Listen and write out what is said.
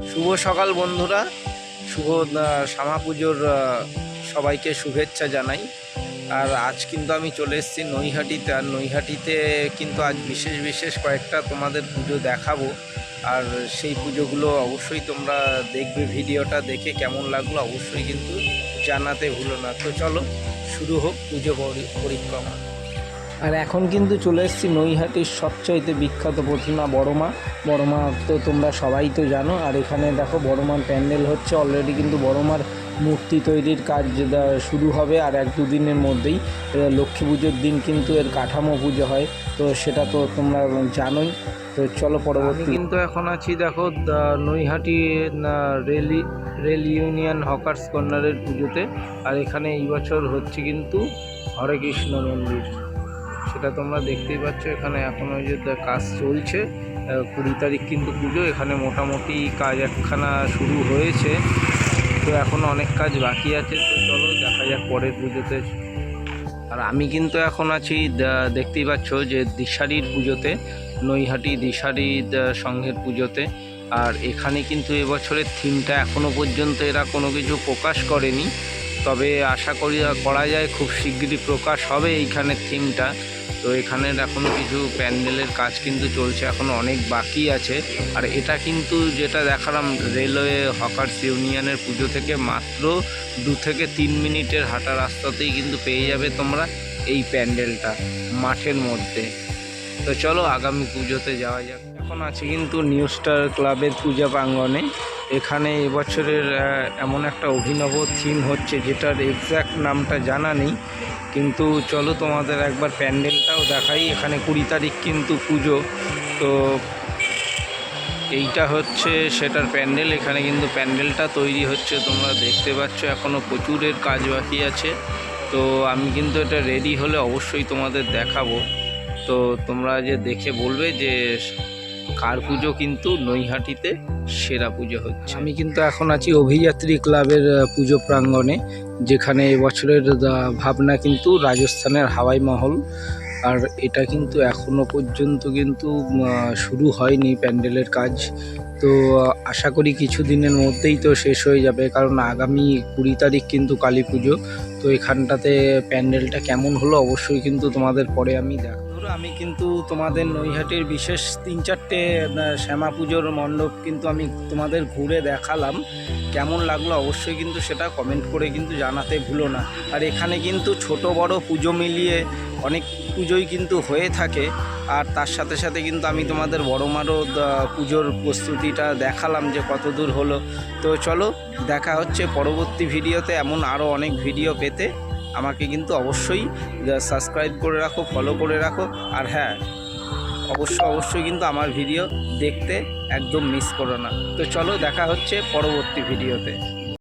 শুভ সকাল বন্ধুরা, শুভ শ্যামা পুজোর সবাইকে শুভেচ্ছা জানাই। আর আজ কিন্তু আমি চলে এসেছি নৈহাটিতে। আর নৈহাটিতে কিন্তু আজ বিশেষ বিশেষ কয়েকটা তোমাদের পুজো দেখাবো। আর সেই পুজোগুলো অবশ্যই তোমরা দেখবে, ভিডিওটা দেখে কেমন লাগলো অবশ্যই কিন্তু জানাতে ভুলো না। তো চলো শুরু হোক পুজো পরিক্রমা। আর এখন কিন্তু চলে এসেছি নৈহাটির সবচাইতে বিখ্যাত প্রতিমা বড়মা তো তোমরা সবাই তো জানো। আর এখানে দেখো বড়মার প্যান্ডেল হচ্ছে অলরেডি, কিন্তু বড়মার মূর্তি তৈরির কাজ শুরু হবে আর 1-2 দিনের মধ্যেই। লক্ষ্মী পুজোর দিন কিন্তু এর কাঠামো পুজো হয়, তো সেটা তো তোমরা জানোই। তো চলো পরবর্তী। কিন্তু এখন আছি দেখো নৈহাটি রেল ইউনিয়ন হকার্স কর্নারের পুজোতে। আর এখানে এই বছর হচ্ছে কিন্তু হরে কৃষ্ণ মন্দির, সেটা তোমরা দেখতেই পাচ্ছ। এখানে এখন ওই যে কাজ চলছে, 20 তারিখ কিন্তু পুজো। এখানে মোটামুটি কাজ একখানা শুরু হয়েছে, তো এখন অনেক কাজ বাকি আছে। তো চলো দেখা যাক পরের পুজোতে। আর আমি কিন্তু এখন আছি দেখতেই পাচ্ছ যে দিশারির পুজোতে, নৈহাটি দিশারি সংঘের পুজোতে। আর এখানে কিন্তু এবছরের থিমটা এখনও পর্যন্ত এরা কোনো কিছু প্রকাশ করেনি, তবে আশা করা যায় খুব শিগগিরই প্রকাশ হবে এইখানের থিমটা। তো এখানের এখনও কিছু প্যান্ডেলের কাজ কিন্তু চলছে, এখনও অনেক বাকি আছে। আর এটা কিন্তু যেটা দেখালাম রেলওয়ে হকার্স ইউনিয়নের পুজো থেকে মাত্র 2 থেকে 3 মিনিটের হাঁটা রাস্তাতেই কিন্তু পেয়ে যাবে তোমরা এই প্যান্ডেলটা মাঠের মধ্যে। তো চলো আগামী পুজোতে যাওয়া যাক। এখন আছি কিন্তু নিউ স্টার ক্লাবের পূজা প্রাঙ্গণে। এখানে এবছরের এমন একটা অভিনব থিম হচ্ছে, যেটার এক্স্যাক্ট নামটা জানা নেই, কিন্তু চলো তোমাদের একবার প্যান্ডেলটাও দেখাই। এখানে 20 তারিখ কিন্তু পুজো, তো এইটা হচ্ছে সেটার প্যান্ডেল। এখানে কিন্তু প্যান্ডেলটা তৈরি হচ্ছে, তোমরা দেখতে পাচ্ছ এখনও প্রচুরের কাজ বাকি আছে। তো আমি কিন্তু এটা রেডি হলে অবশ্যই তোমাদের দেখাবো। তো তোমরা যে দেখে বলবে যে কার পুজো কিন্তু নৈহাটিতে সেরা পুজো হচ্ছে। আমি কিন্তু এখন আছি অভিযাত্রী ক্লাবের পুজো প্রাঙ্গণে, যেখানে এবছরের ভাবনা কিন্তু রাজস্থানের হাওয়াই মহল। আর এটা কিন্তু এখনও পর্যন্ত কিন্তু শুরু হয়নি প্যান্ডেলের কাজ। তো আশা করি কিছু দিনের মধ্যেই তো শেষ হয়ে যাবে, কারণ আগামী 20 তারিখ কিন্তু কালী পুজো। তো এখানটাতে প্যান্ডেলটা কেমন হলো অবশ্যই কিন্তু তোমাদের পরে আমি দেখাবো। আমি কিন্তু তোমাদের নৈহাটির বিশেষ 3-4টে শ্যামা পুজোর মণ্ডপ কিন্তু আমি তোমাদের ঘুরে দেখালাম। কেমন লাগলো অবশ্যই কিন্তু সেটা কমেন্ট করে কিন্তু জানাতে ভুলো না। আর এখানে কিন্তু ছোট বড় পুজো মিলিয়ে অনেক পুজোই কিন্তু হয়ে থাকে। আর তার সাথে সাথে কিন্তু আমি তোমাদের বড়মারও পুজোর প্রস্তুতিটা দেখালাম যে কত দূর হলো। তো চলো দেখা হচ্ছে পরবর্তী ভিডিওতে। এমন আরও অনেক ভিডিও পেতে আমাকে কিন্তু অবশ্যই সাবস্ক্রাইব করে রাখো, ফলো করে রাখো। আর হ্যাঁ, অবশ্যই কিন্তু আমার ভিডিও দেখতে একদম মিস করো না। তো চলো দেখা হচ্ছে পরবর্তী ভিডিওতে।